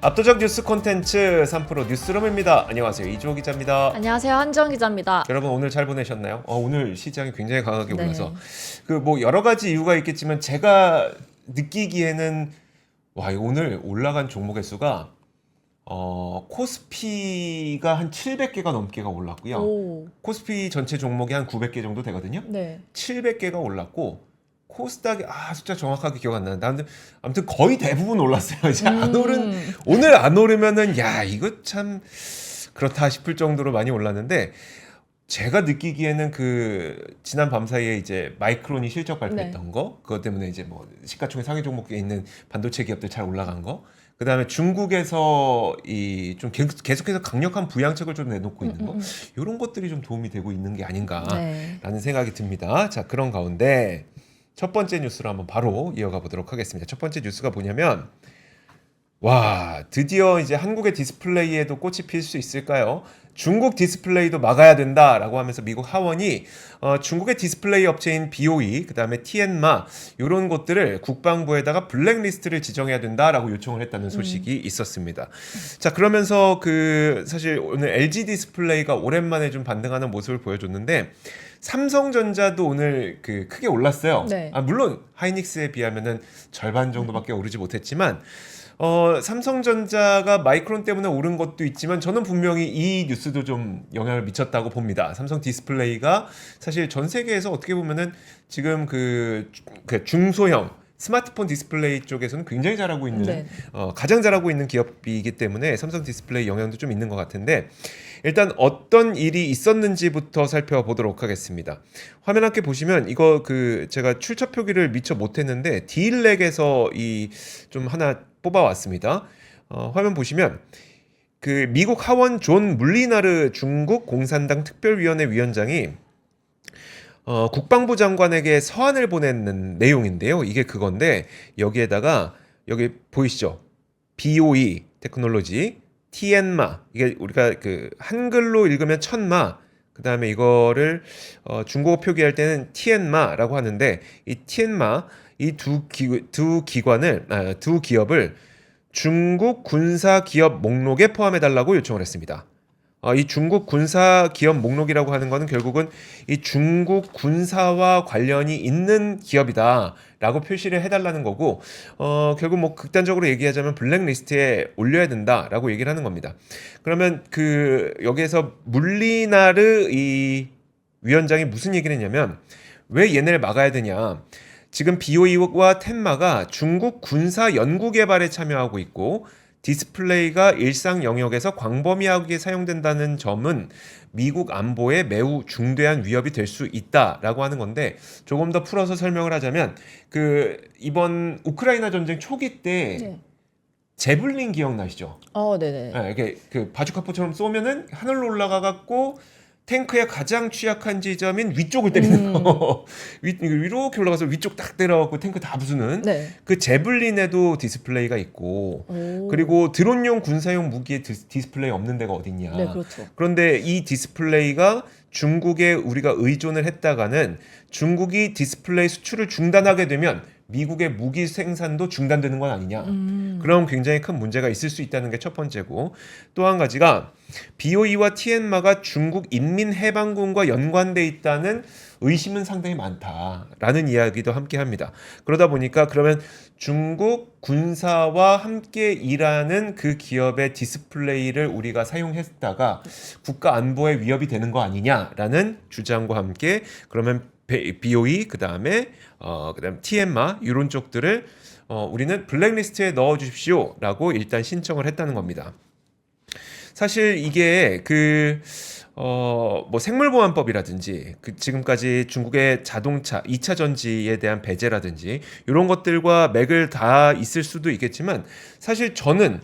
압도적 뉴스 콘텐츠 3프로 뉴스룸입니다. 안녕하세요. 이주호 기자입니다. 안녕하세요. 한정 기자입니다. 여러분 오늘 잘 보내셨나요? 오늘 시장이 굉장히 강하게 네. 올라서 그 뭐 여러 가지 이유가 있겠지만 제가 느끼기에는 오늘 올라간 종목의 수가 코스피가 한 700개가 넘게가 올랐고요. 오. 코스피 전체 종목이 한 900개 정도 되거든요. 네. 700개가 올랐고 코스닥이 숫자 정확하게 기억 안 나는데 아무튼 거의 대부분 올랐어요. 이제 오늘 안 오르면은 이거 참 그렇다 싶을 정도로 많이 올랐는데 제가 느끼기에는 그 지난 밤 사이에 이제 마이크론이 실적 발표했던 거 그것 때문에 이제 뭐 시가총액 상위 종목에 있는 반도체 기업들 잘 올라간 거 그다음에 중국에서 이 좀 계속해서 강력한 부양책을 좀 내놓고 있는 거 이런 것들이 좀 도움이 되고 있는 게 아닌가라는 생각이 듭니다. 자, 그런 가운데 첫 번째 뉴스로 한번 바로 이어가 보도록 하겠습니다. 첫 번째 뉴스가 뭐냐면 드디어 이제 한국의 디스플레이에도 꽃이 필 수 있을까요? 중국 디스플레이도 막아야 된다라고 하면서 미국 하원이 중국의 디스플레이 업체인 BOE 그다음에 티엔마 이런 것들을 국방부에다가 블랙리스트를 지정해야 된다라고 요청을 했다는 소식이 있었습니다. 자, 그러면서 사실 오늘 LG 디스플레이가 오랜만에 좀 반등하는 모습을 보여줬는데 삼성전자도 오늘 크게 올랐어요. 네. 물론 하이닉스에 비하면은 절반 정도밖에 오르지 못했지만 삼성전자가 마이크론 때문에 오른 것도 있지만 저는 분명히 이 뉴스도 좀 영향을 미쳤다고 봅니다. 삼성 디스플레이가 사실 전 세계에서 어떻게 보면은 지금 그 중소형 스마트폰 디스플레이 쪽에서는 굉장히 잘하고 있는 가장 잘하고 있는 기업이기 때문에 삼성 디스플레이 영향도 좀 있는 것 같은데 일단 어떤 일이 있었는지부터 살펴보도록 하겠습니다. 화면 함께 보시면 이거 제가 출처 표기를 미처 못했는데 딜렉에서 좀 하나 뽑아왔습니다. 화면 보시면 미국 하원 존 물리나르 중국 공산당 특별위원회 위원장이 국방부 장관에게 서한을 보내는 내용인데요. 이게 그건데 여기에다가 여기 보이시죠? BOE 테크놀로지, 티엔마 이게 우리가 한글로 읽으면 천마 그 다음에 이거를 중국어 표기할 때는 티엔마라고 하는데 이 티엔마 이 두 기업을 중국 군사 기업 목록에 포함해달라고 요청을 했습니다. 이 중국 군사 기업 목록이라고 하는 거는 결국은 이 중국 군사와 관련이 있는 기업이다라고 표시를 해달라는 거고 결국 뭐 극단적으로 얘기하자면 블랙리스트에 올려야 된다라고 얘기를 하는 겁니다. 그러면 여기에서 물리나르 이 위원장이 무슨 얘기를 했냐면 왜 얘네를 막아야 되냐? 지금 BOE와 텐마가 중국 군사 연구 개발에 참여하고 있고 디스플레이가 일상 영역에서 광범위하게 사용된다는 점은 미국 안보에 매우 중대한 위협이 될 수 있다라고 하는 건데 조금 더 풀어서 설명을 하자면 이번 우크라이나 전쟁 초기 때 제블린 기억나시죠? 네네. 네, 이게 바주카포처럼 쏘면은 하늘로 올라가 갖고 탱크의 가장 취약한 지점인 위쪽을 때리는 거. 이렇게 올라가서 위쪽 딱 때려갖고 탱크 다 부수는 그 제블린에도 디스플레이가 있고 그리고 드론용 군사용 무기에 디스플레이 없는 데가 어딨냐. 네, 그렇죠. 그런데 이 디스플레이가 중국에 우리가 의존을 했다가는 중국이 디스플레이 수출을 중단하게 되면 미국의 무기 생산도 중단되는 건 아니냐. 그럼 굉장히 큰 문제가 있을 수 있다는 게 첫 번째고 또 한 가지가 BOE와 티엔마가 중국 인민해방군과 연관돼 있다는 의심은 상당히 많다라는 이야기도 함께 합니다. 그러다 보니까 그러면 중국 군사와 함께 일하는 그 기업의 디스플레이를 우리가 사용했다가 국가 안보에 위협이 되는 거 아니냐라는 주장과 함께 그러면 BOE 그다음에 TMA 이런 쪽들을 우리는 블랙리스트에 넣어 주십시오라고 일단 신청을 했다는 겁니다. 사실 이게 뭐 생물보안법이라든지 지금까지 중국의 자동차 2차 전지에 대한 배제라든지 이런 것들과 맥을 다 있을 수도 있겠지만 사실 저는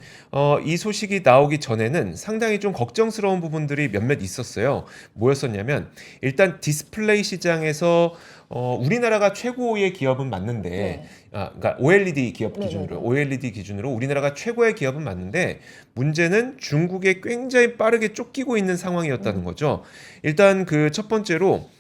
이 소식이 나오기 전에는 상당히 좀 걱정스러운 부분들이 몇몇 있었어요. 뭐였었냐면 일단 디스플레이 시장에서 우리나라가 최고의 기업은 맞는데 그러니까 OLED 기업 기준으로 OLED 기준으로 우리나라가 최고의 기업은 맞는데 문제는 중국에 굉장히 빠르게 쫓기고 있는 상황이었다는 거죠. 일단 첫 번째로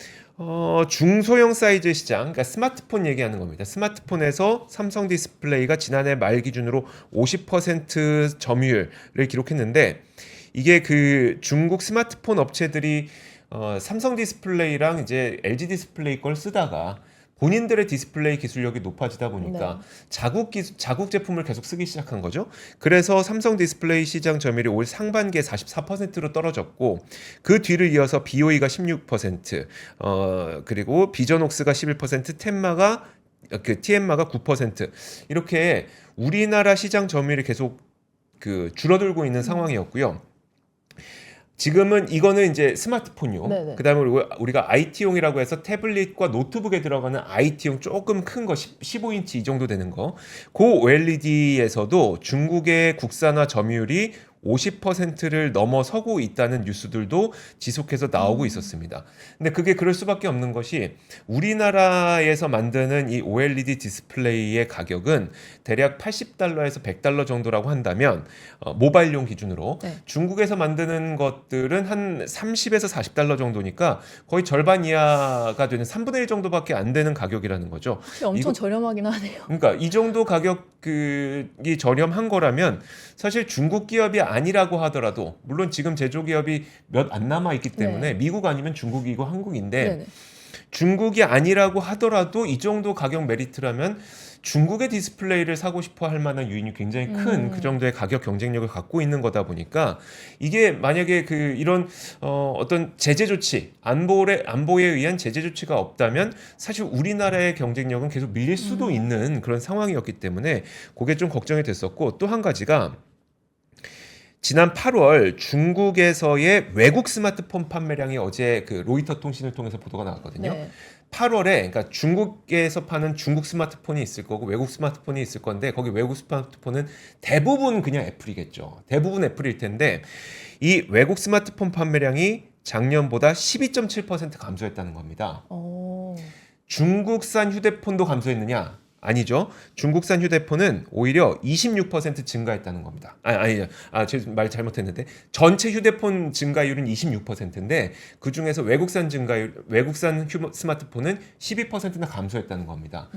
중소형 사이즈 시장, 그러니까 스마트폰 얘기하는 겁니다. 스마트폰에서 삼성 디스플레이가 지난해 말 기준으로 50% 점유율을 기록했는데 이게 그 중국 스마트폰 업체들이 삼성 디스플레이랑 이제 LG 디스플레이 걸 쓰다가 본인들의 디스플레이 기술력이 높아지다 보니까 자국 제품을 계속 쓰기 시작한 거죠. 그래서 삼성 디스플레이 시장 점유율이 올 상반기에 44%로 떨어졌고 그 뒤를 이어서 BOE가 16%, 그리고 비전옥스가 11%, TM마가 9% 이렇게 우리나라 시장 점유율이 계속 그 줄어들고 있는 상황이었고요. 지금은 이거는 이제 스마트폰용. 네네. 그다음에 우리가 IT용이라고 해서 태블릿과 노트북에 들어가는 IT용 조금 큰 거 15인치 이 정도 되는 거. 그 OLED에서도 중국의 국산화 점유율이 50%를 넘어서고 있다는 뉴스들도 지속해서 나오고 있었습니다. 근데 그게 그럴 수밖에 없는 것이 우리나라에서 만드는 이 OLED 디스플레이의 가격은 대략 $80에서 $100 정도라고 한다면 모바일용 기준으로 네. 중국에서 만드는 것들은 한 $30에서 $40 정도니까 거의 절반 이하가 되는 3분의 1 정도밖에 안 되는 가격이라는 거죠. 혹시 엄청 저렴하긴 하네요. 그러니까 이 정도 가격이 저렴한 거라면 사실 중국 기업이 아니라고 하더라도 물론 지금 제조기업이 몇 안 남아 있기 때문에 미국 아니면 중국이고 한국인데 네네. 중국이 아니라고 하더라도 이 정도 가격 메리트라면 중국의 디스플레이를 사고 싶어 할 만한 요인이 굉장히 큰 그 정도의 가격 경쟁력을 갖고 있는 거다 보니까 이게 만약에 그 이런 어떤 제재 조치 안보에 의한 제재 조치가 없다면 사실 우리나라의 경쟁력은 계속 밀릴 수도 있는 그런 상황이었기 때문에 그게 좀 걱정이 됐었고 또 한 가지가 지난 8월 중국에서의 외국 스마트폰 판매량이 어제 그 로이터 통신을 통해서 보도가 나왔거든요. 네. 8월에 그러니까 중국에서 파는 중국 스마트폰이 있을 거고 외국 스마트폰이 있을 건데 거기 외국 스마트폰은 대부분 그냥 애플이겠죠. 대부분 애플일 텐데 이 외국 스마트폰 판매량이 작년보다 12.7% 감소했다는 겁니다. 중국산 휴대폰도 감소했느냐? 아니죠. 중국산 휴대폰은 오히려 26% 증가했다는 겁니다. 제가 말 잘못했는데 전체 휴대폰 증가율은 26%인데 그 중에서 외국산 스마트폰은 12%나 감소했다는 겁니다.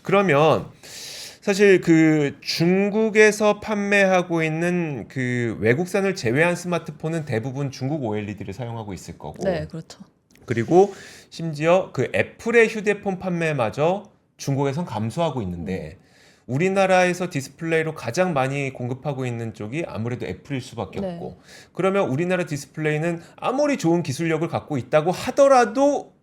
그러면 사실 그 중국에서 판매하고 있는 그 외국산을 제외한 스마트폰은 대부분 중국 OLED를 사용하고 있을 거고. 네, 그렇죠. 그리고 심지어 그 애플의 휴대폰 판매마저 중국에선 감소하고 있는데 우리나라에서 디스플레이로 가장 많이 공급하고 있는 쪽이 아무래도 애플일 수밖에 없고 그러면 우리나라 디스플레이는 아무리 좋은 기술력을 갖고 있다고 하더라도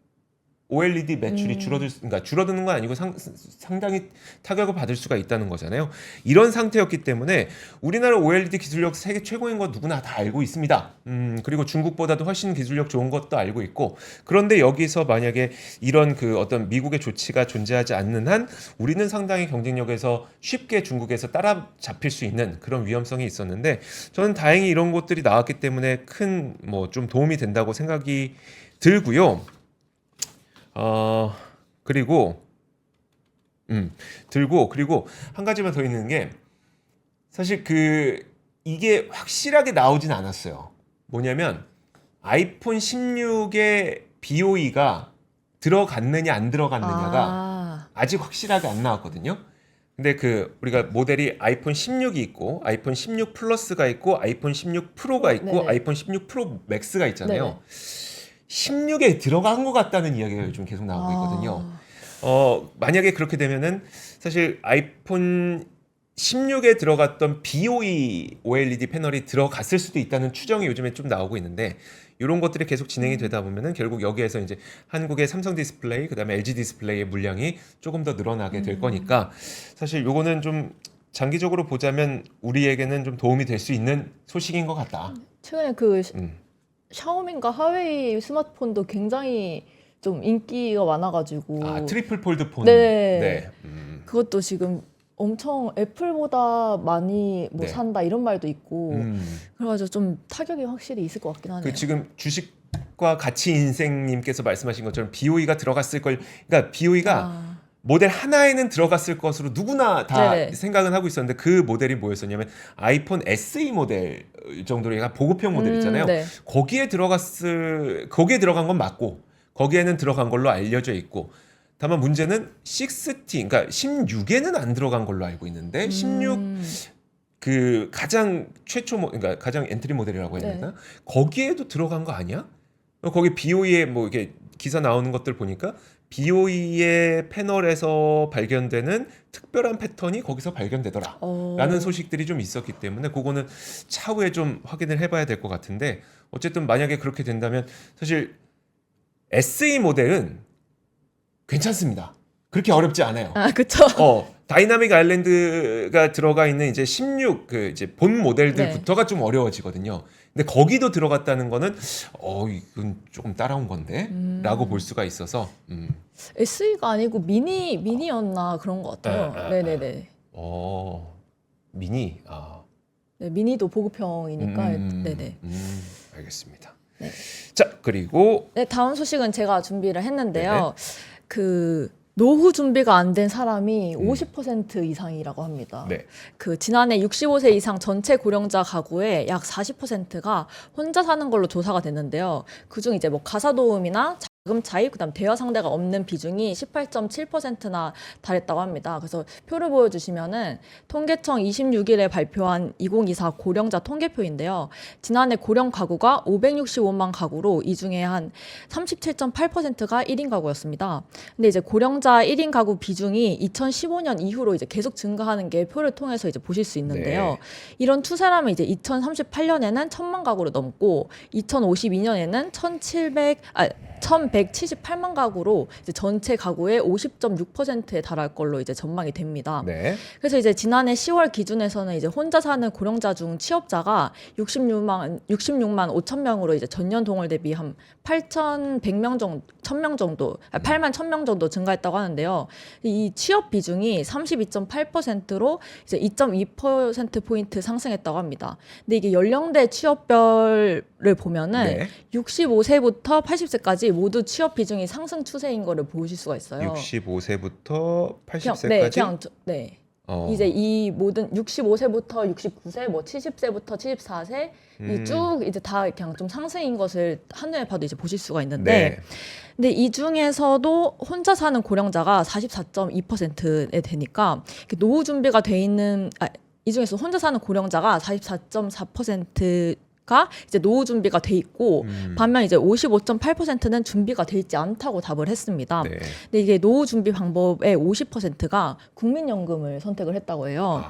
OLED 매출이 줄어드는 건 아니고 상당히 타격을 받을 수가 있다는 거잖아요. 이런 상태였기 때문에 우리나라 OLED 기술력 세계 최고인 거 누구나 다 알고 있습니다. 그리고 중국보다도 훨씬 기술력 좋은 것도 알고 있고 그런데 여기서 만약에 이런 그 어떤 미국의 조치가 존재하지 않는 한 우리는 상당히 경쟁력에서 쉽게 중국에서 따라잡힐 수 있는 그런 위험성이 있었는데 저는 다행히 이런 것들이 나왔기 때문에 큰 뭐 좀 도움이 된다고 생각이 들고요. 그리고 한 가지만 더 있는 게 사실 이게 확실하게 나오진 않았어요. 뭐냐면 아이폰 16의 BOE가 들어갔느냐 안 들어갔느냐가 아직 확실하게 안 나왔거든요. 근데 우리가 모델이 아이폰 16이 있고 아이폰 16 플러스가 있고 아이폰 16 프로가 있고 아이폰 16 프로 맥스가 있잖아요. 16에 들어간 것 같다는 이야기가 요즘 계속 나오고 있거든요. 만약에 그렇게 되면은 사실 아이폰 16에 들어갔던 BOE OLED 패널이 들어갔을 수도 있다는 추정이 요즘에 좀 나오고 있는데 이런 것들이 계속 진행이 되다 보면은 결국 여기에서 이제 한국의 삼성 디스플레이 그다음에 LG 디스플레이의 물량이 조금 더 늘어나게 될 거니까 사실 요거는 좀 장기적으로 보자면 우리에게는 좀 도움이 될 수 있는 소식인 것 같다. 최근에 샤오미인가 하웨이 스마트폰도 굉장히 좀 인기가 많아가지고 트리플 폴드 폰. 네. 그것도 지금 엄청 애플보다 많이 산다 이런 말도 있고 그래가지고 좀 타격이 확실히 있을 것 같긴 하네요. 지금 주식과 가치 인생님께서 말씀하신 것처럼 BOE가 들어갔을 걸, 그러니까 BOE가 모델 하나에는 들어갔을 것으로 누구나 다 생각은 하고 있었는데 그 모델이 뭐였었냐면 아이폰 SE 모델 정도로 약간 보급형 모델 있잖아요. 거기에 들어간 건 맞고 거기에는 들어간 걸로 알려져 있고 다만 문제는 6T 그러니까 16에는 안 들어간 걸로 알고 있는데 16 그 가장 최초 그러니까 가장 엔트리 모델이라고 해야 되나? 거기에도 들어간 거 아니야? 거기 BOE에 뭐 이게 기사 나오는 것들 보니까 BOE의 패널에서 발견되는 특별한 패턴이 거기서 발견되더라 라는 소식들이 좀 있었기 때문에 그거는 차후에 좀 확인을 해봐야 될 것 같은데 어쨌든 만약에 그렇게 된다면 사실 SE 모델은 괜찮습니다. 그렇게 어렵지 않아요. 아, 그쵸. 다이나믹 아일랜드가 들어가 있는 이제 16 그 이제 본 모델들부터가 좀 어려워지거든요. 근데 거기도 들어갔다는 거는 이건 조금 따라온 건데라고 볼 수가 있어서 SE가 아니고 미니였나 그런 것 같아요. 네네네. 미니. 네, 미니도 보급형이니까. 네네. 알겠습니다. 네. 자 그리고 네, 다음 소식은 제가 준비를 했는데요. 그 노후 준비가 안 된 사람이 50% 이상이라고 합니다. 네. 그 지난해 65세 이상 전체 고령자 가구의 약 40%가 혼자 사는 걸로 조사가 됐는데요. 그중 이제 뭐 가사도움이나 자금 차입, 그다음 대여 상대가 없는 비중이 18.7%나 달했다고 합니다. 그래서 표를 보여주시면은 통계청 26일에 발표한 2024 고령자 통계표인데요. 지난해 고령 가구가 565만 가구로 이 중에 한 37.8%가 1인 가구였습니다. 근데 이제 고령자 1인 가구 비중이 2015년 이후로 이제 계속 증가하는 게 표를 통해서 이제 보실 수 있는데요. 이런 추세라면 이제 2038년에는 1000만 가구를 넘고 2052년에는 1178만 가구로 이제 전체 가구의 50.6%에 달할 걸로 이제 전망이 됩니다. 그래서 이제 지난해 10월 기준에서는 이제 혼자 사는 고령자 중 취업자가 66만 5천 명으로 이제 전년 동월 대비 한 8,100명 정도, 1,000명 정도, 8만 1,000명 정도 증가했다고 하는데요. 이 취업 비중이 32.8%로 이제 2.2% 포인트 상승했다고 합니다. 근데 이게 연령대 취업별을 보면은 65세부터 80세까지 모두 취업 비중이 상승 추세인 거를 보실 수가 있어요. 65세부터 80세까지? 이제 이 모든 65세부터 69세, 뭐 70세부터 74세 이 쭉 이제 다 그냥 좀 상승인 것을 한눈에 봐도 이제 보실 수가 있는데, 근데 이 중에서도 혼자 사는 고령자가 44.2%에 되니까 노후 준비가 돼 있는 이 중에서 혼자 사는 고령자가 44.4%가 이제 노후 준비가 돼 있고 반면 이제 55.8%는 준비가 돼 있지 않다고 답을 했습니다. 근데 이게 노후 준비 방법의 50%가 국민연금을 선택을 했다고 해요.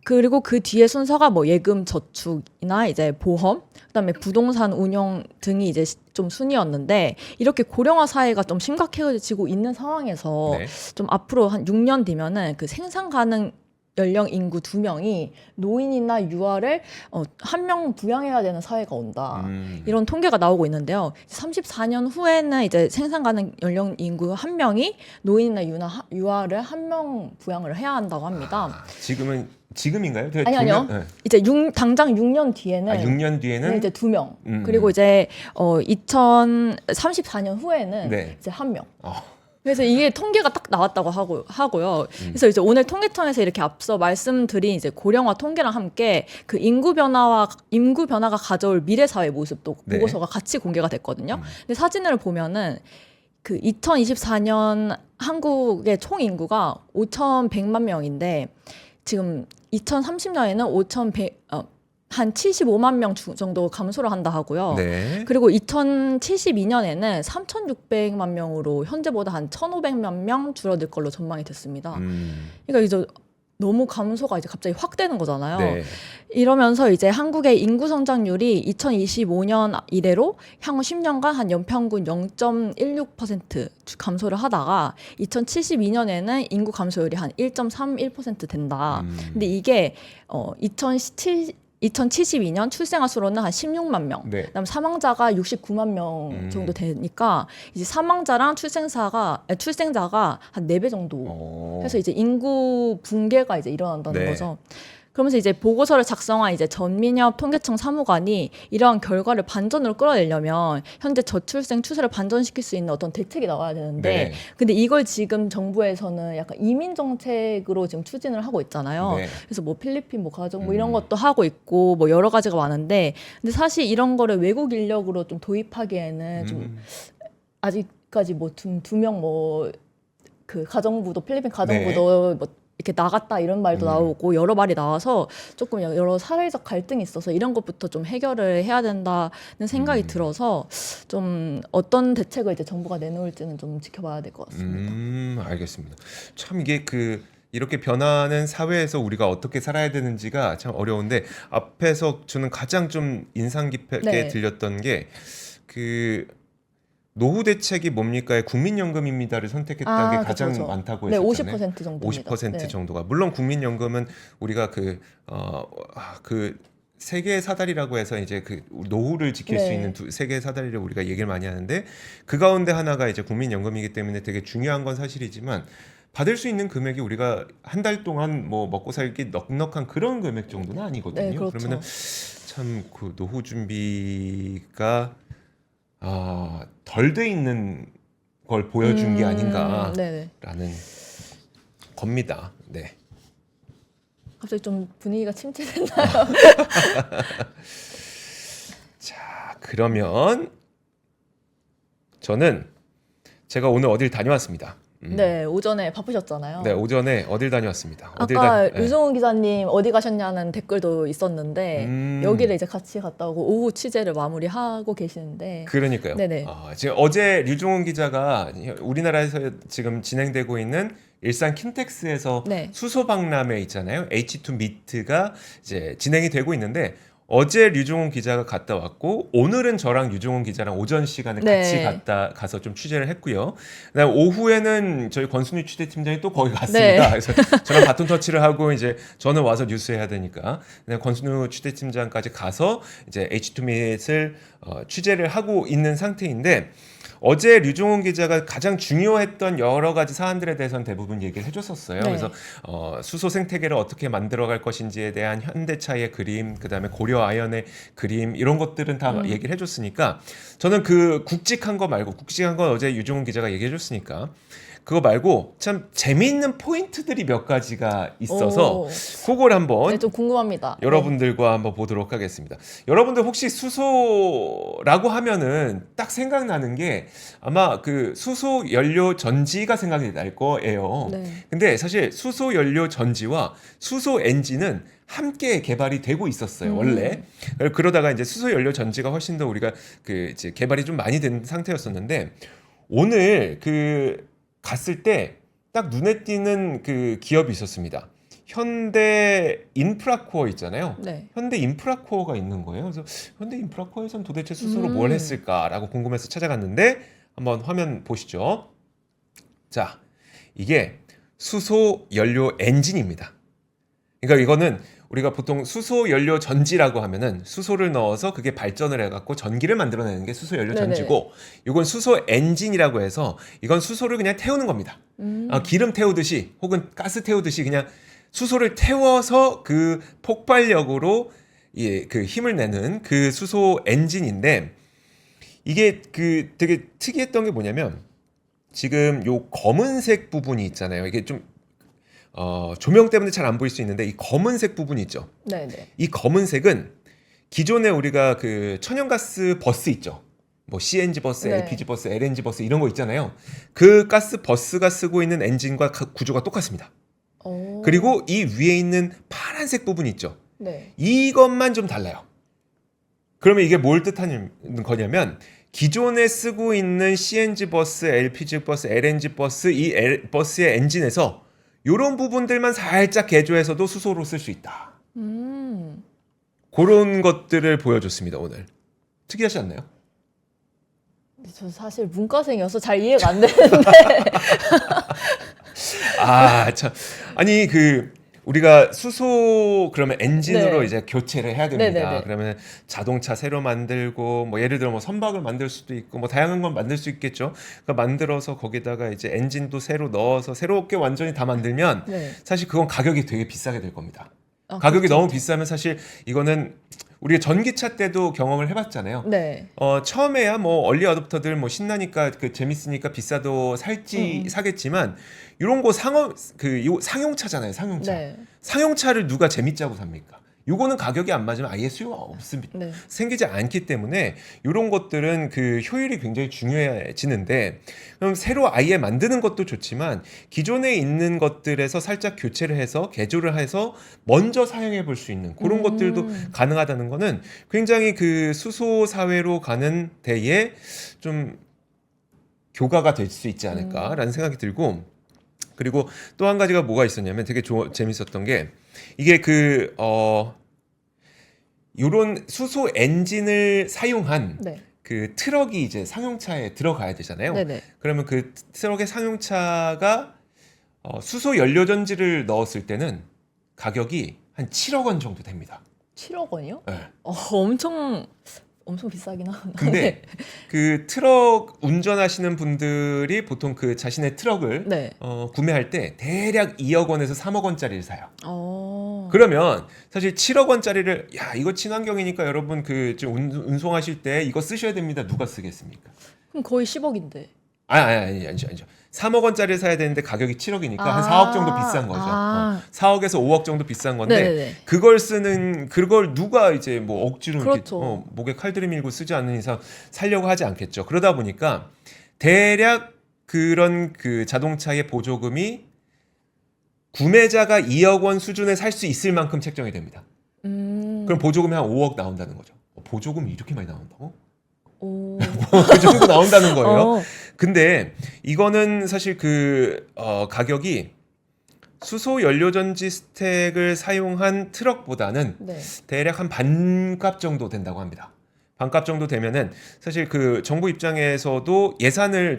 그리고 그 뒤에 순서가 뭐 예금 저축이나 이제 보험, 그다음에 부동산 운용 등이 이제 좀 순이었는데 이렇게 고령화 사회가 좀 심각해지고 있는 상황에서 좀 앞으로 한 6년 뒤면은 그 생산 가능 연령 인구 2명이 노인이나 유아를 1명 부양해야 되는 사회가 온다. 이런 통계가 나오고 있는데요. 34년 후에는 이제 생산 가능 연령 인구 1명이 노인이나 유아를 1명 부양을 해야 한다고 합니다. 지금인가요? 아니요. 이제 당장 6년 뒤에는 6년 뒤에는 이제 2명. 그리고 이제 2034년 후에는 이제 1명. 그래서 이게 통계가 딱 나왔다고 하고요. 그래서 이제 오늘 통계청에서 이렇게 앞서 말씀드린 이제 고령화 통계랑 함께 그 인구 변화가 가져올 미래 사회 모습도 보고서가 같이 공개가 됐거든요. 근데 사진을 보면은 그 2024년 한국의 총 인구가 5,100만 명인데 지금 2030년에는 한 75만 명 정도 감소를 한다 하고요. 그리고 2072년에는 3,600만 명으로 현재보다 한 1,500만 명 줄어들 걸로 전망이 됐습니다. 그러니까 이제 너무 감소가 이제 갑자기 확 되는 거잖아요. 이러면서 이제 한국의 인구 성장률이 2025년 이래로 향후 10년간 한 연평균 0.16% 감소를 하다가 2072년에는 인구 감소율이 한 1.31% 된다. 근데 이게 2072년 출생아 수로는 한 16만 명, 그다음 사망자가 69만 명 정도 되니까 이제 사망자랑 출생자가 한 4배 정도 해서 이제 인구 붕괴가 이제 일어난다는 거죠. 그러면서 이제 보고서를 작성한 이제 전민엽 통계청 사무관이 이러한 결과를 반전으로 끌어내려면 현재 저출생 추세를 반전시킬 수 있는 어떤 대책이 나와야 되는데 근데 이걸 지금 정부에서는 약간 이민 정책으로 지금 추진을 하고 있잖아요. 그래서 뭐 필리핀 뭐 가정 뭐 이런 것도 하고 있고 뭐 여러 가지가 많은데 근데 사실 이런 거를 외국 인력으로 좀 도입하기에는 좀 아직까지 뭐 두 명 뭐 그 가정부도 필리핀 가정부도 뭐 이렇게 나갔다 이런 말도 나오고 여러 말이 나와서 조금 여러 사회적 갈등이 있어서 이런 것부터 좀 해결을 해야 된다는 생각이 들어서 좀 어떤 대책을 이제 정부가 내놓을지는 좀 지켜봐야 될 것 같습니다. 알겠습니다. 참 이게 이렇게 변하는 사회에서 우리가 어떻게 살아야 되는지가 참 어려운데 앞에서 저는 가장 좀 인상 깊게 네. 들렸던 게 노후 대책이 뭡니까의 국민연금입니다를 선택했다는 게 가장 그쵸. 많다고 네, 했었잖아요. 50% 정도입니다. 50% 네. 정도가 물론 국민연금은 우리가 세 개의 사다리라고 해서 이제 노후를 지킬 수 네. 있는 세 개의 사다리를 우리가 얘기를 많이 하는데 그 가운데 하나가 이제 국민연금이기 때문에 되게 중요한 건 사실이지만 받을 수 있는 금액이 우리가 한 달 동안 뭐 먹고 살기 넉넉한 그런 금액 정도는 아니거든요. 네, 그렇죠. 그러면은 참 그 노후 준비가 덜 돼 있는 걸 보여준 게 아닌가라는 네네. 겁니다. 네. 갑자기 좀 분위기가 침체됐나요? 자, 그러면 제가 오늘 어딜 다녀왔습니다. 네, 오전에 바쁘셨잖아요. 네, 오전에 어딜 다녀왔습니다. 아까 네. 유종훈 기자님 어디 가셨냐는 댓글도 있었는데 여기를 이제 같이 갔다 오고 오후 취재를 마무리하고 계시는데 그러니까요. 네네. 지금 어제 류종훈 기자가 우리나라에서 지금 진행되고 있는 일산 킨텍스에서 네. 수소 박람회 있잖아요. H2 미트가 이제 진행이 되고 있는데 어제 류종훈 기자가 갔다 왔고 오늘은 저랑 류종훈 기자랑 오전 시간에 네. 같이 가서 좀 취재를 했고요. 그다음에 오후에는 저희 권순희 취재팀장이 또 거기 갔습니다. 네. 그래서 저랑 바톤 터치를 하고 이제 저는 와서 뉴스 해야 되니까 권순희 취재팀장까지 가서 이제 H2 미트를 취재를 하고 있는 상태인데 어제 류종훈 기자가 가장 중요했던 여러 가지 사안들에 대해서는 대부분 얘기를 해줬었어요. 네. 그래서 수소 생태계를 어떻게 만들어갈 것인지에 대한 현대차의 그림, 그다음에 고려 아연의 그림 이런 것들은 다 얘기를 해줬으니까 저는 굵직한 건 어제 유종훈 기자가 얘기해줬으니까 그거 말고 참 재미있는 포인트들이 몇 가지가 있어서 그걸 한번 네, 좀 궁금합니다. 여러분들과 한번 보도록 하겠습니다. 여러분들 혹시 수소라고 하면은 딱 생각나는 게 아마 수소 연료 전지가 생각이 날 거예요. 네. 근데 사실 수소 연료 전지와 수소 엔진은 함께 개발이 되고 있었어요, 원래. 그러다가 이제 수소 연료 전지가 훨씬 더 우리가 이제 개발이 좀 많이 된 상태였었는데 오늘 갔을 때 딱 눈에 띄는 기업이 있었습니다. 현대 인프라코어 있잖아요. 네. 현대 인프라코어가 있는 거예요. 그래서 현대 인프라코어에선 도대체 수소로 뭘 했을까라고 궁금해서 찾아갔는데 한번 화면 보시죠. 자, 이게 수소 연료 엔진입니다. 그러니까 이거는 우리가 보통 수소 연료 전지라고 하면은 수소를 넣어서 그게 발전을 해갖고 전기를 만들어내는 게 수소 연료 전지고, 이건 수소 엔진이라고 해서 이건 수소를 그냥 태우는 겁니다. 기름 태우듯이 혹은 가스 태우듯이 그냥 수소를 태워서 그 폭발력으로 힘을 내는 수소 엔진인데, 이게 되게 특이했던 게 뭐냐면 지금 요 검은색 부분이 있잖아요. 이게 좀 조명 때문에 잘 안 보일 수 있는데 이 검은색 부분이 있죠. 네네. 이 검은색은 기존에 우리가 천연가스 버스 있죠. 뭐 CNG 버스, 네. LPG 버스, LNG 버스 이런 거 있잖아요. 그 가스 버스가 쓰고 있는 엔진과 구조가 똑같습니다. 그리고 이 위에 있는 파란색 부분이 있죠. 네. 이것만 좀 달라요. 그러면 이게 뭘 뜻하는 거냐면 기존에 쓰고 있는 CNG 버스, LPG 버스, LNG 버스 이 버스의 엔진에서 이런 부분들만 살짝 개조해서도 수소로 쓸 수 있다. 그런 것들을 보여줬습니다, 오늘. 특이하지 않나요? 저 사실 문과생이어서 잘 이해가 안 되는데. 참. 아니, 우리가 수소 그러면 엔진으로 네. 이제 교체를 해야 됩니다. 네네네. 그러면 자동차 새로 만들고 뭐 예를 들어 뭐 선박을 만들 수도 있고 뭐 다양한 건 만들 수 있겠죠. 그러니까 만들어서 거기다가 이제 엔진도 새로 넣어서 새롭게 완전히 다 만들면 네. 사실 그건 가격이 되게 비싸게 될 겁니다. 아, 가격이 그렇죠. 너무 비싸면 사실 이거는 우리가 전기차 때도 경험을 해봤잖아요. 네. 처음에야 뭐 얼리 어댑터들 뭐 신나니까 재밌으니까 비싸도 사겠지만 이런 거 상용차잖아요. 상용차. 네. 상용차를 누가 재밌자고 삽니까? 요거는 가격이 안 맞으면 아예 수요가 없습니다. 네. 생기지 않기 때문에 이런 것들은 그 효율이 굉장히 중요해지는데, 그럼 새로 아예 만드는 것도 좋지만 기존에 있는 것들에서 살짝 교체를 해서 개조를 해서 먼저 사용해 볼 수 있는 그런 것들도 가능하다는 거는 굉장히 그 수소 사회로 가는 데에 좀 교과가 될 수 있지 않을까라는 생각이 들고, 그리고 또 한 가지가 뭐가 있었냐면 되게 재밌었던 게, 이게 요런 수소 엔진을 사용한 네. 그 트럭이 이제 상용차에 들어가야 되잖아요. 네네. 그러면 그 트럭의 상용차가 수소 연료전지를 넣었을 때는 가격이 한 7억 원 정도 됩니다. 7억 원이요? 네. 엄청 비싸긴 하네. 근데 그 트럭 운전하시는 분들이 보통 그 자신의 트럭을 네. 구매할 때 대략 2억 원에서 3억 원짜리를 사요. 어. 그러면 사실 7억 원짜리를, 야, 이거 친환경이니까 여러분 그 좀 운송하실 때 이거 쓰셔야 됩니다. 누가 쓰겠습니까? 그럼 거의 10억인데. 아니죠. 3억 원짜리를 사야 되는데 가격이 7억이니까 한 4억 정도 비싼 거죠. 4억에서 5억 정도 비싼 건데, 네네네. 그걸 누가 이제 뭐 억지로 그렇죠. 이렇게 목에 칼들이 밀고 쓰지 않는 이상 살려고 하지 않겠죠. 그러다 보니까 대략 그런 그 자동차의 보조금이 구매자가 2억 원 수준에 살 수 있을 만큼 책정이 됩니다. 그럼 보조금이 한 5억 나온다는 거죠. 보조금이 이렇게 많이 나온다고? 오. 그 정도 나온다는 거예요. 어. 근데 이거는 사실 가격이 수소 연료전지 스택을 사용한 트럭보다는 네. 대략 한 반값 정도 된다고 합니다. 반값 정도 되면은 사실 그 정부 입장에서도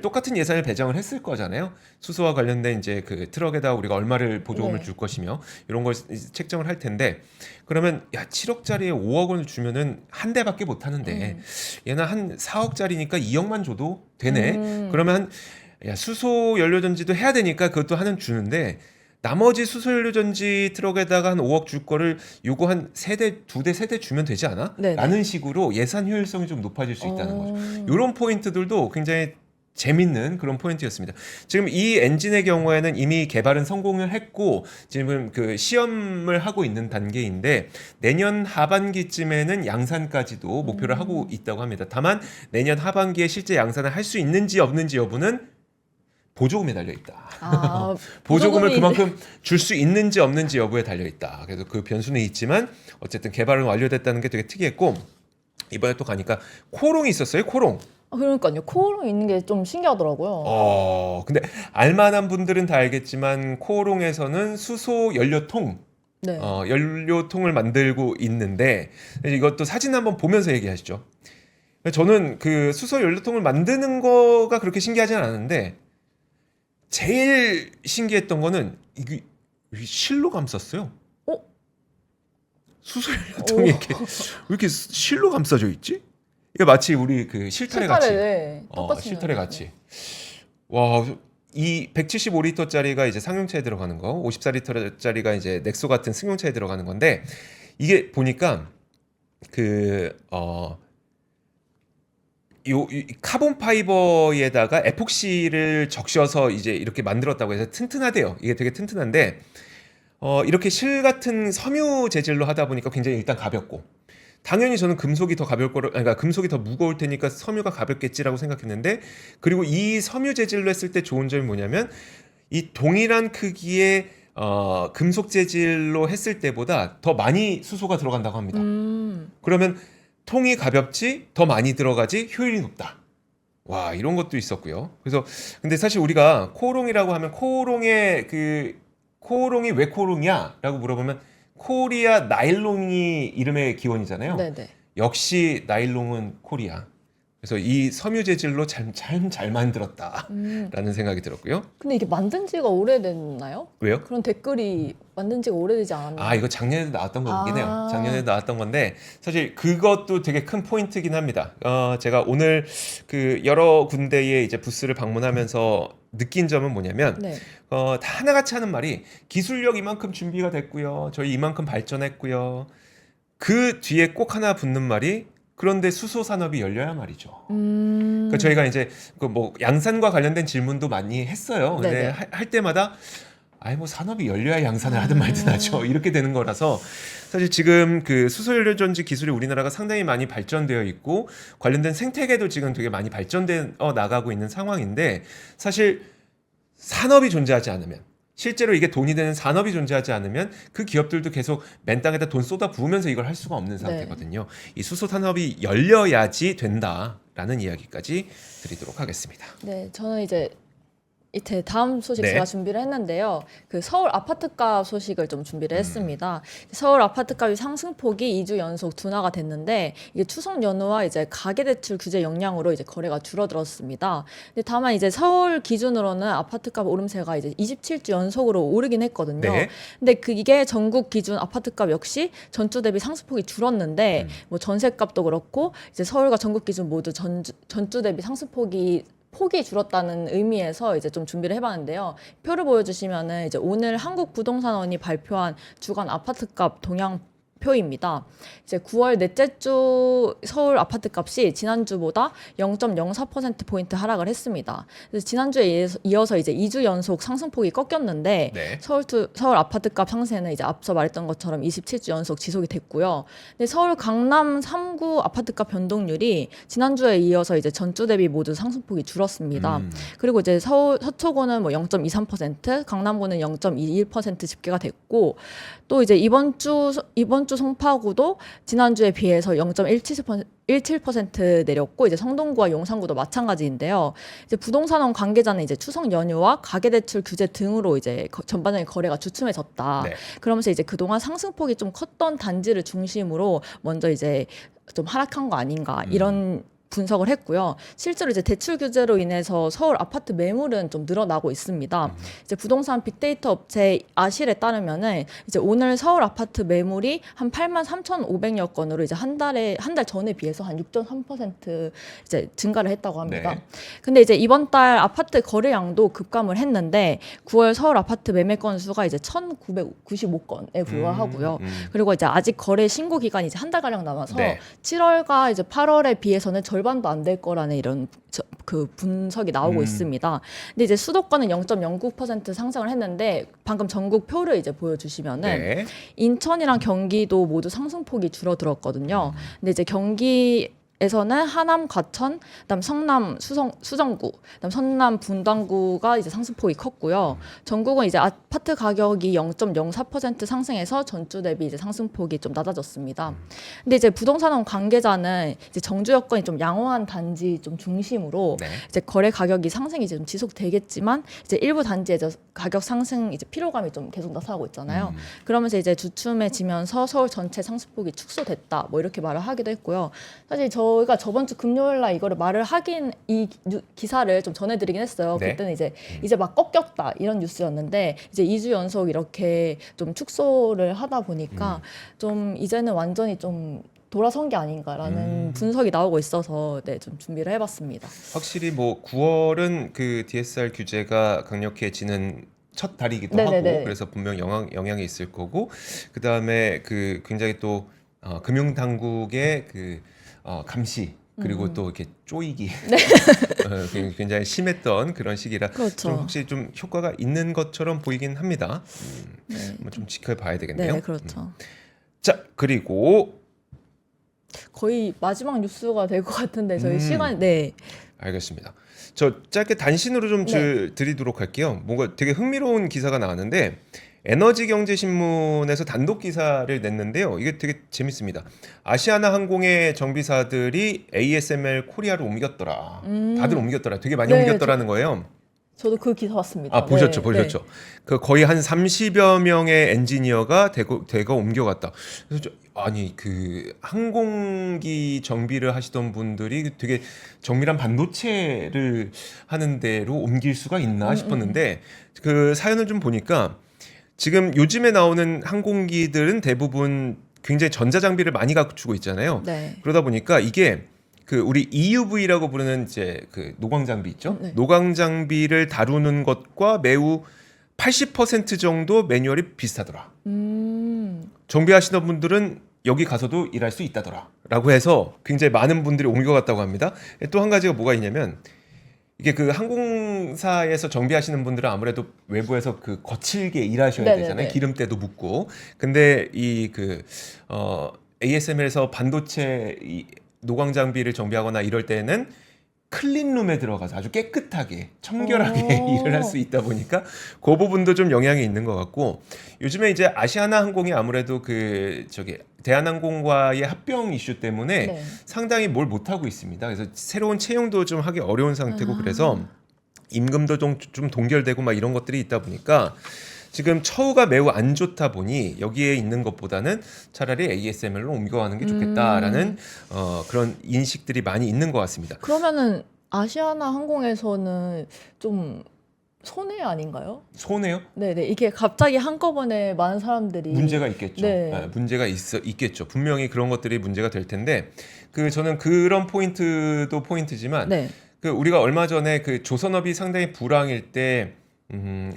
똑같은 예산을 배정을 했을 거잖아요. 수소와 관련된 이제 그 트럭에다 우리가 얼마를 보조금을 네. 줄 것이며 이런 걸 책정을 할 텐데, 그러면 야 7억짜리에 5억 원을 주면은 한 대밖에 못 하는데 얘는 한 4억짜리니까 2억만 줘도 되네. 그러면 수소 연료전지도 해야 되니까 그것도 하는 주는데, 나머지 수소연료전지 트럭에다가 한 5억 줄 거를 요거 한 2대, 3대 주면 되지 않아? 네네. 라는 식으로 예산 효율성이 좀 높아질 수 있다는 거죠. 어. 이런 포인트들도 굉장히 재밌는 그런 포인트였습니다. 지금 이 엔진의 경우에는 이미 개발은 성공을 했고 지금 그 시험을 하고 있는 단계인데, 내년 하반기쯤에는 양산까지도 목표를 하고 있다고 합니다. 다만 내년 하반기에 실제 양산을 할 수 있는지 없는지 여부는 보조금에 달려 있다. 보조금을 그만큼 줄 수 있는지 없는지 여부에 달려 있다. 그래서 그 변수는 있지만 어쨌든 개발은 완료됐다는 게 되게 특이했고, 이번에 또 가니까 코롱이 있었어요. 코롱. 그러니까요. 코어롱 있는 게 좀 신기하더라고요. 근데 알만한 분들은 다 알겠지만 코롱에서는 수소 연료통, 네. 연료통을 만들고 있는데, 이것도 사진 한번 보면서 얘기하시죠. 저는 그 수소 연료통을 만드는 거가 그렇게 신기하지는 않은데, 제일 신기했던 거는 이게 실로 감쌌어요. 수소 연료통이 이렇게 왜 이렇게 실로 감싸져 있지? 이게 마치 우리 그 실타래 같이. 네. 똑같이 실타래 같이. 와, 이 175리터짜리가 이제 상용차에 들어가는 거, 54리터짜리가 이제 넥소 같은 승용차에 들어가는 건데, 이게 보니까 이 카본 파이버에다가 에폭시를 적셔서 이제 이렇게 만들었다고 해서 튼튼하대요. 이게 되게 튼튼한데, 이렇게 실 같은 섬유 재질로 하다 보니까 굉장히 일단 가볍고, 당연히 저는 금속이 더 그러니까 금속이 더 무거울 테니까 섬유가 가볍겠지라고 생각했는데, 그리고 이 섬유 재질로 했을 때 좋은 점이 뭐냐면, 이 동일한 크기의 금속 재질로 했을 때보다 더 많이 수소가 들어간다고 합니다. 그러면 통이 가볍지, 더 많이 들어가지, 효율이 높다. 와, 이런 것도 있었고요. 그래서 근데 사실 우리가 코오롱이라고 하면 코오롱이 왜 코오롱이야?라고 물어보면 코리아 나일론이 이름의 기원이잖아요. 네네. 역시 나일론은 코리아. 그래서 이 섬유 재질로 잘 만들었다라는 생각이 들었고요. 근데 이게 만든 지가 오래됐나요? 왜요? 그런 댓글이 만든 지가 오래되지 않았나요? 이거 작년에도 나왔던 거긴 해요. 작년에도 나왔던 건데, 사실 그것도 되게 큰 포인트긴 합니다. 제가 오늘 그 여러 군데의 이제 부스를 방문하면서 느낀 점은 뭐냐면, 네. 다 하나같이 하는 말이 기술력 이만큼 준비가 됐고요. 저희 이만큼 발전했고요. 그 뒤에 꼭 하나 붙는 말이, 그런데 수소 산업이 열려야 말이죠. 그러니까 저희가 이제 그 뭐 양산과 관련된 질문도 많이 했어요. 근데 네네. 할 때마다 아예 뭐 산업이 열려야 양산을 하든 말든 하죠. 이렇게 되는 거라서 사실 지금 그 수소연료전지 기술이 우리나라가 상당히 많이 발전되어 있고 관련된 생태계도 지금 되게 많이 발전되어 나가고 있는 상황인데 사실 산업이 존재하지 않으면 실제로 이게 돈이 되는 산업이 존재하지 않으면 그 기업들도 계속 맨 땅에다 돈 쏟아 부으면서 이걸 할 수가 없는 상태거든요. 이 수소 산업이 열려야지 된다라는 이야기까지 드리도록 하겠습니다. 네, 저는 이제 다음 소식 네. 제가 준비를 했는데요. 그 서울 아파트값 소식을 좀 준비를 했습니다. 서울 아파트값이 상승폭이 2주 연속 둔화가 됐는데 이게 추석 연휴와 이제 가계대출 규제 영향으로 이제 거래가 줄어들었습니다. 근데 다만 이제 서울 기준으로는 아파트값 오름세가 이제 27주 연속으로 오르긴 했거든요. 네. 근데 이게 전국 기준 아파트값 역시 전주 대비 상승폭이 줄었는데 뭐 전세값도 그렇고 이제 서울과 전국 기준 모두 전주 대비 상승폭이 줄었다는 의미에서 이제 좀 준비를 해봤는데요. 표를 보여주시면은 이제 오늘 한국부동산원이 발표한 주간 아파트값 동향표입니다. 이제 9월 넷째 주 서울 아파트값이 지난주보다 0.04%포인트 하락을 했습니다. 그래서 지난주에 이어서 이제 2주 연속 상승폭이 꺾였는데 네. 서울 아파트값 상승은 이제 앞서 말했던 것처럼 27주 연속 지속이 됐고요. 근데 서울 강남 3구 아파트값 변동률이 지난주에 이어서 이제 전주 대비 모두 상승폭이 줄었습니다. 그리고 이제 서초구는 뭐 0.23%, 강남구는 0.21% 집계가 됐고 또 이제 이번 주 송파구도 지난주에 비해서 0.17% 내렸고 이제 성동구와 용산구도 마찬가지인데요. 이제 부동산원 관계자는 이제 추석 연휴와 가계대출 규제 등으로 이제 전반적인 거래가 주춤해졌다. 네. 그러면서 이제 그동안 상승폭이 좀 컸던 단지를 중심으로 먼저 이제 좀 하락한 거 아닌가 이런 분석을 했고요. 실제로 이제 대출 규제로 인해서 서울 아파트 매물은 좀 늘어나고 있습니다. 이제 부동산 빅데이터 업체 아실에 따르면은 이제 오늘 서울 아파트 매물이 한 83,500여 건으로 이제 한 달 전에 비해서 한 6.3% 이제 증가를 했다고 합니다. 네. 근데 이제 이번 달 아파트 거래량도 급감을 했는데 9월 서울 아파트 매매 건수가 이제 1,995건에 불과하고요. 그리고 이제 아직 거래 신고 기간이 이제 한 달 가량 남아서 네. 7월과 이제 8월에 비해서는 절반도 안 될 거라는 이런 그 분석이 나오고 있습니다. 근데 이제 수도권은 0.09% 상승을 했는데 방금 전국 표를 이제 보여주시면은 네. 인천이랑 경기도 모두 상승폭이 줄어들었거든요. 근데 이제 경기에서는 하남, 과천, 그다음 성남, 수정구, 그다음 성남 분당구가 이제 상승폭이 컸고요. 전국은 이제 아파트 가격이 0.04% 상승해서 전주 대비 이제 상승폭이 좀 낮아졌습니다. 근데 이제 부동산원 관계자는 이제 정주 여건이 좀 양호한 단지 좀 중심으로 네. 이제 거래 가격이 상승이 이제 좀 지속되겠지만 이제 일부 단지에 이제 가격 상승 이제 피로감이 좀 계속 나타나고 있잖아요. 그러면서 이제 주춤해지면서 서울 전체 상승폭이 축소됐다 뭐 이렇게 말을 하기도 했고요. 사실 저희가 저번 주 금요일 날 이거를 말을 하긴 이 기사를 좀 전해드리긴 했어요. 네. 그때는 이제 막 꺾였다 이런 뉴스였는데 이제 2주 연속 이렇게 좀 축소를 하다 보니까 좀 이제는 완전히 좀 돌아선 게 아닌가라는 분석이 나오고 있어서 네, 좀 준비를 해봤습니다. 확실히 뭐 9월은 그 DSR 규제가 강력해지는 첫 달이기도 네네네. 하고 그래서 분명 영향이 있을 거고 그 다음에 그 굉장히 또 금융 당국의 그 감시 그리고 또 이렇게 쪼이기 굉장히 심했던 그런 시기라 그렇죠. 좀 확실히 좀 효과가 있는 것처럼 보이긴 합니다. 네. 한번 좀 지켜봐야 되겠네요. 네, 그렇죠. 자 그리고 거의 마지막 뉴스가 될 것 같은데 저희 음. 시간 네. 알겠습니다. 저 짧게 단신으로 좀 드리도록 할게요. 뭔가 되게 흥미로운 기사가 나왔는데 에너지경제신문에서 단독 기사를 냈는데요. 이게 되게 재밌습니다. 아시아나 항공의 정비사들이 ASML 코리아로 옮겼더라. 다들 옮겼더라. 되게 많이 네, 옮겼더라는 거예요. 저도 그 기사 봤습니다. 아 보셨죠, 네, 보셨죠. 그 거의 한 30여 명의 엔지니어가 대거 옮겨갔다. 그래서 아니 그 항공기 정비를 하시던 분들이 되게 정밀한 반도체를 하는 데로 옮길 수가 있나 싶었는데 그 사연을 좀 보니까 지금 요즘에 나오는 항공기들은 대부분 굉장히 전자 장비를 많이 갖추고 있잖아요. 네. 그러다 보니까 이게 그 우리 EUV라고 부르는 이제 그 노광 장비 있죠. 네. 노광 장비를 다루는 것과 매우 80% 정도 매뉴얼이 비슷하더라. 정비하시는 분들은 여기 가서도 일할 수 있다더라. 라고 해서 굉장히 많은 분들이 옮겨갔다고 합니다. 또 한 가지가 뭐가 있냐면 이게 그 항공사에서 정비하시는 분들은 아무래도 외부에서 그 거칠게 일하셔야 네네네. 되잖아요. 기름때도 묻고. 근데 이 그 ASML에서 반도체 이 노광 장비를 정비하거나 이럴 때는 클린룸에 들어가서 아주 깨끗하게 청결하게 오. 일을 할 수 있다 보니까 그 부분도 좀 영향이 있는 것 같고, 요즘에 이제 아시아나 항공이 아무래도 그 저기 대한항공과의 합병 이슈 때문에 네. 상당히 뭘 못하고 있습니다. 그래서 새로운 채용도 좀 하기 어려운 상태고, 그래서 임금도 좀 동결되고 막 이런 것들이 있다 보니까 지금 처우가 매우 안 좋다 보니 여기에 있는 것보다는 차라리 ASML로 옮겨가는 게 좋겠다라는 그런 인식들이 많이 있는 것 같습니다. 그러면은 아시아나 항공에서는 좀 손해 아닌가요? 손해요? 네네. 이게 갑자기 한꺼번에 많은 사람들이 문제가 있겠죠. 네. 네, 문제가 있겠죠. 분명히 그런 것들이 문제가 될 텐데, 그 저는 그런 포인트도 포인트지만, 네. 그 우리가 얼마 전에 그 조선업이 상당히 불황일 때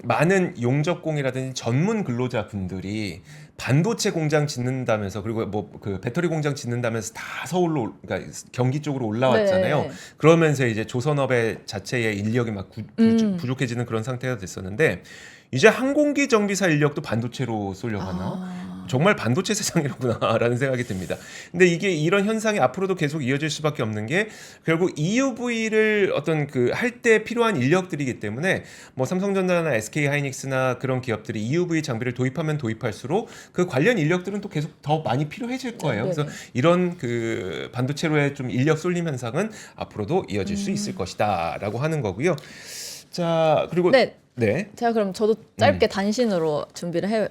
많은 용접공이라든지 전문 근로자 분들이 반도체 공장 짓는다면서, 그리고 뭐 그 배터리 공장 짓는다면서 다 서울로, 그러니까 경기 쪽으로 올라왔잖아요. 네. 그러면서 이제 조선업의 자체의 인력이 막 부족해지는 그런 상태가 됐었는데, 이제 항공기 정비사 인력도 반도체로 쏠려가나? 정말 반도체 세상이로구나라는 생각이 듭니다. 근데 이게 이런 현상이 앞으로도 계속 이어질 수밖에 없는 게, 결국 EUV를 어떤 그 할 때 필요한 인력들이기 때문에, 뭐 삼성전자나 SK 하이닉스나 그런 기업들이 EUV 장비를 도입하면 도입할수록 그 관련 인력들은 또 계속 더 많이 필요해질 거예요. 그래서 이런 그 반도체로의 좀 인력 쏠림 현상은 앞으로도 이어질 수 있을 것이다라고 하는 거고요. 자, 그리고 네. 네. 제가 그럼 저도 짧게 단신으로 준비를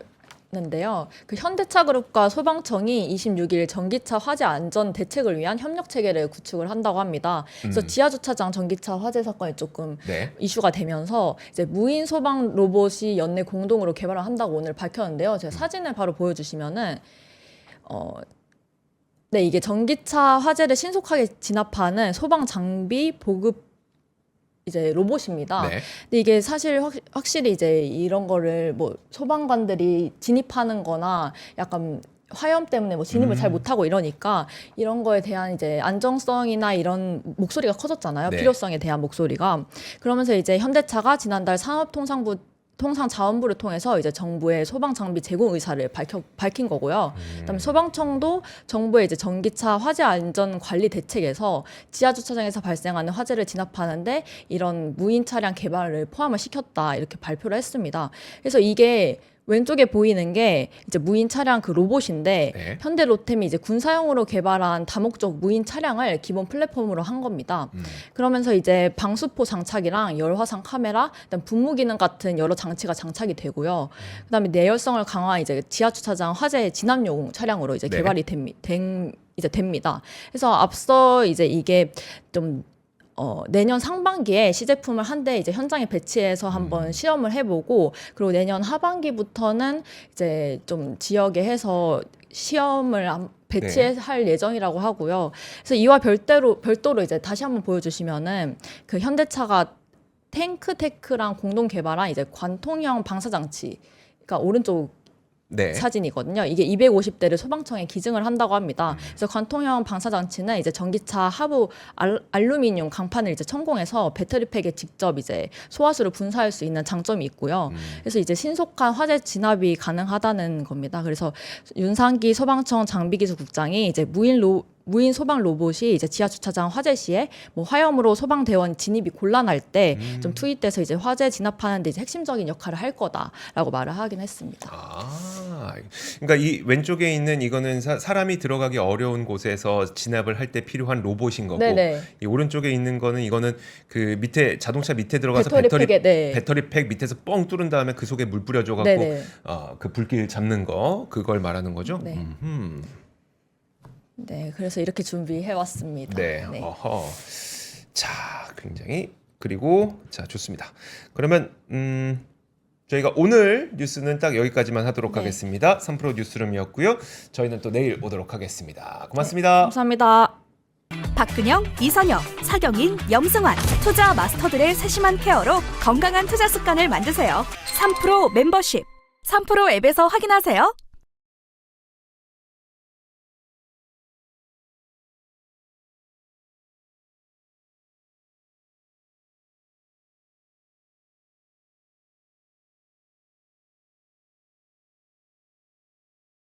했는데요. 그 현대차그룹과 소방청이 26일 전기차 화재 안전 대책을 위한 협력 체계를 구축을 한다고 합니다. 그래서 지하주차장 전기차 화재 사건이 조금 네. 이슈가 되면서 이제 무인 소방 로봇이 연내 공동으로 개발을 한다고 오늘 밝혔는데요. 제가 사진을 바로 보여주시면은 네, 이게 전기차 화재를 신속하게 진압하는 소방 장비 보급 이제 로봇입니다. 네. 근데 이게 사실 확실히 이제 이런 거를 뭐 소방관들이 진입하는 거나 약간 화염 때문에 뭐 진입을 잘 못하고 이러니까 이런 거에 대한 이제 안정성이나 이런 목소리가 커졌잖아요. 네. 필요성에 대한 목소리가. 그러면서 이제 현대차가 지난달 산업통상자원부를 통해서 이제 정부의 소방 장비 제공 의사를 밝힌 거고요. 그다음에 소방청도 정부의 이제 전기차 화재 안전 관리 대책에서 지하 주차장에서 발생하는 화재를 진압하는데 이런 무인 차량 개발을 포함을 시켰다 이렇게 발표를 했습니다. 그래서 이게 왼쪽에 보이는 게 이제 무인 차량 그 로봇인데 네. 현대 로템이 이제 군사용으로 개발한 다목적 무인 차량을 기본 플랫폼으로 한 겁니다. 그러면서 이제 방수포 장착이랑 열화상 카메라, 그다음 분무 기능 같은 여러 장치가 장착이 되고요. 그다음에 내열성을 강화한 이제 지하 주차장 화재 진압용 차량으로 이제 네. 개발이 됩니다. 그래서 앞서 이제 이게 좀 내년 상반기에 시제품을 한 대 이제 현장에 배치해서 한번 시험을 해보고, 그리고 내년 하반기부터는 이제 좀 지역에 해서 시험을 배치할 예정이라고 하고요. 그래서 이와 별도로 이제 다시 한번 보여주시면은 그 현대차가 탱크테크랑 공동 개발한 이제 관통형 방사장치, 그러니까 오른쪽 네. 사진이거든요. 이게 250대를 소방청에 기증을 한다고 합니다. 그래서 관통형 방사장치는 이제 전기차 하부 알루미늄 강판을 이제 천공해서 배터리팩에 직접 이제 소화수를 분사할 수 있는 장점이 있고요. 그래서 이제 신속한 화재 진압이 가능하다는 겁니다. 그래서 윤상기 소방청 장비기술국장이 이제 무인 소방 로봇이 이제 지하 주차장 화재 시에 뭐 화염으로 소방대원 진입이 곤란할 때 좀 투입돼서 이제 화재 진압하는 데 이제 핵심적인 역할을 할 거다라고 말을 하긴 했습니다. 그러니까 이 왼쪽에 있는 이거는 사람이 들어가기 어려운 곳에서 진압을 할 때 필요한 로봇인 거고, 네네. 이 오른쪽에 있는 거는 이거는 그 밑에 자동차 밑에 들어가서 배터리팩 밑에서 뻥 뚫은 다음에 그 속에 물 뿌려줘 갖고 그 불길 잡는 거, 그걸 말하는 거죠. 네. 네, 그래서 이렇게 준비해 왔습니다. 네. 어허. 자, 굉장히, 그리고 자, 좋습니다. 그러면 저희가 오늘 뉴스는 딱 여기까지만 하도록 하겠습니다. 3프로 뉴스룸이었고요. 저희는 또 내일 오도록 하겠습니다. 고맙습니다. 네, 감사합니다. 박근영, 이선영, 사경인, 염승환 투자 마스터들의 세심한 케어로 건강한 투자 습관을 만드세요. 3프로 멤버십 3프로 앱에서 확인하세요.